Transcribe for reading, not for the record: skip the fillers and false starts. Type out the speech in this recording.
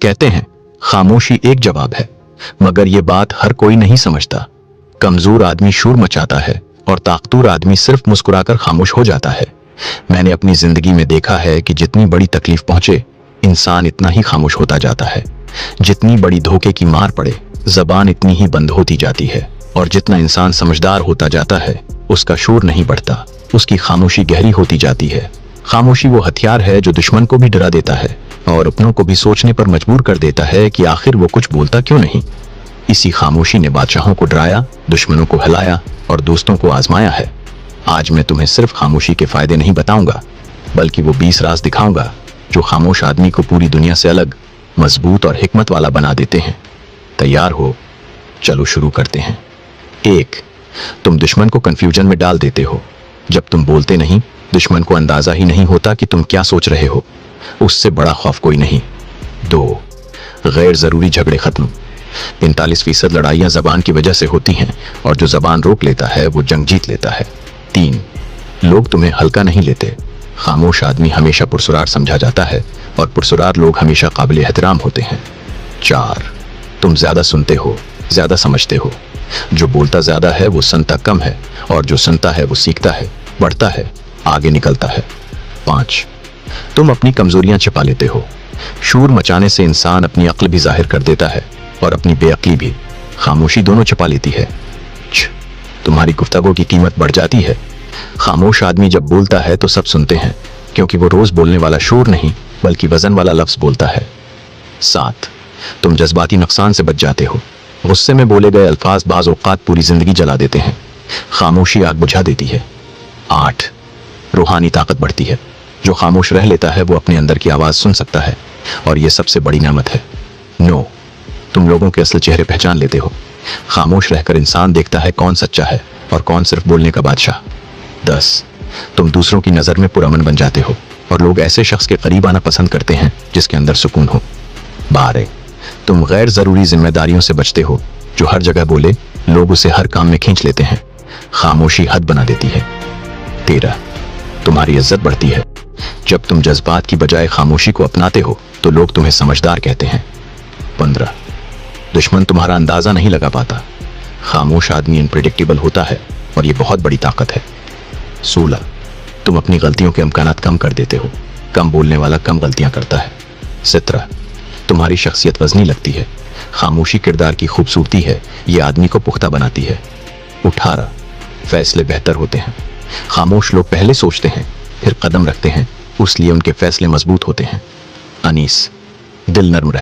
कहते हैं खामोशी एक जवाब है, मगर ये बात हर कोई नहीं समझता। कमजोर आदमी शोर मचाता है और ताकतवर आदमी सिर्फ मुस्कुराकर खामोश हो जाता है। मैंने अपनी जिंदगी में देखा है कि जितनी बड़ी तकलीफ पहुंचे इंसान इतना ही खामोश होता जाता है। जितनी बड़ी धोखे की मार पड़े जबान इतनी ही बंद होती जाती है, और जितना इंसान समझदार होता जाता है उसका शोर नहीं बढ़ता, उसकी खामोशी गहरी होती जाती है। खामोशी वो हथियार है जो दुश्मन को भी डरा देता है और अपनों को भी सोचने पर मजबूर कर देता है कि आखिर वो कुछ बोलता क्यों नहीं। इसी खामोशी ने बादशाहों को डराया, दुश्मनों को हिलाया और दोस्तों को आजमाया है। आज मैं तुम्हें सिर्फ खामोशी के फायदे नहीं बताऊंगा, बल्कि वो 20 राज दिखाऊंगा जो खामोश आदमी को पूरी दुनिया से अलग, मजबूत और हिकमत वाला बना देते हैं। तैयार हो? चलो शुरू करते हैं। 1, तुम दुश्मन को कंफ्यूजन में डाल देते हो। जब तुम बोलते नहीं, दुश्मन को अंदाजा ही नहीं होता कि तुम क्या सोच रहे हो। उससे बड़ा खौफ कोई नहीं। 2, गैर जरूरी झगड़े खत्म। 45% लड़ाइयां जबान की वजह से होती हैं, और जो जबान रोक लेता है वो जंग जीत लेता है। 3, लोग तुम्हें हल्का नहीं लेते। खामोश आदमी हमेशा पुरसुरार समझा जाता है और पुरसुरार लोग हमेशा काबिल एहतराम होते हैं। 4, तुम ज्यादा सुनते हो, ज्यादा समझते हो। जो बोलता ज्यादा है वो सुनता कम है, और जो सुनता है वो सीखता है, बढ़ता है, आगे निकलता है। 5, तुम अपनी कमजोरियां छिपा लेते हो। शोर मचाने से इंसान अपनी अक्ल भी जाहिर कर देता है और अपनी बेअक्ली भी। खामोशी दोनों छिपा लेती है। 6, तुम्हारी गुफ्तगू की कीमत बढ़ जाती है। खामोश आदमी जब बोलता है तो सब सुनते हैं, क्योंकि वो रोज बोलने वाला शोर नहीं बल्कि वजन वाला लफ्ज बोलता है। 7, तुम जज्बाती नुकसान से बच जाते हो। गुस्से में बोले गए अल्फाज बाज औकात पूरी जिंदगी जला देते हैं। खामोशी आग बुझा देती है। 8, रूहानी ताकत बढ़ती है। जो खामोश रह लेता है वो अपने अंदर की आवाज सुन सकता है, और ये सबसे बड़ी नेमत है। 9, तुम लोगों के असल चेहरे पहचान लेते हो। खामोश रहकर इंसान देखता है कौन सच्चा है और कौन सिर्फ बोलने का बादशाह। 10, तुम दूसरों की नजर में पुरअमन बन जाते हो, और लोग ऐसे शख्स के करीब आना पसंद करते हैं जिसके अंदर सुकून हो। 12, तुम गैर जरूरी जिम्मेदारियों से बचते हो। जो हर जगह बोले लोग उसे हर काम में खींच लेते हैं। खामोशी हद बना देती है। 13, तुम्हारी इज्जत बढ़ती है। जब तुम जज्बात की बजाय खामोशी को अपनाते हो तो लोग तुम्हें समझदार कहते हैं। 15, दुश्मन तुम्हारा अंदाजा नहीं लगा पाता। खामोश आदमी अनप्रेडिक्टेबल होता है, और ये बहुत बड़ी ताकत है। 16, तुम अपनी गलतियों के इम्कानात कम कर देते हो। कम बोलने वाला कम गलतियां करता है। 17, तुम्हारी शख्सियत वजनी लगती है। खामोशी किरदार की खूबसूरती है, ये आदमी को पुख्ता बनाती है। 18, फैसले बेहतर होते हैं। खामोश लोग पहले सोचते हैं फिर कदम रखते हैं, इसलिए उनके फैसले मजबूत होते हैं। 19, दिल नर्म रहे।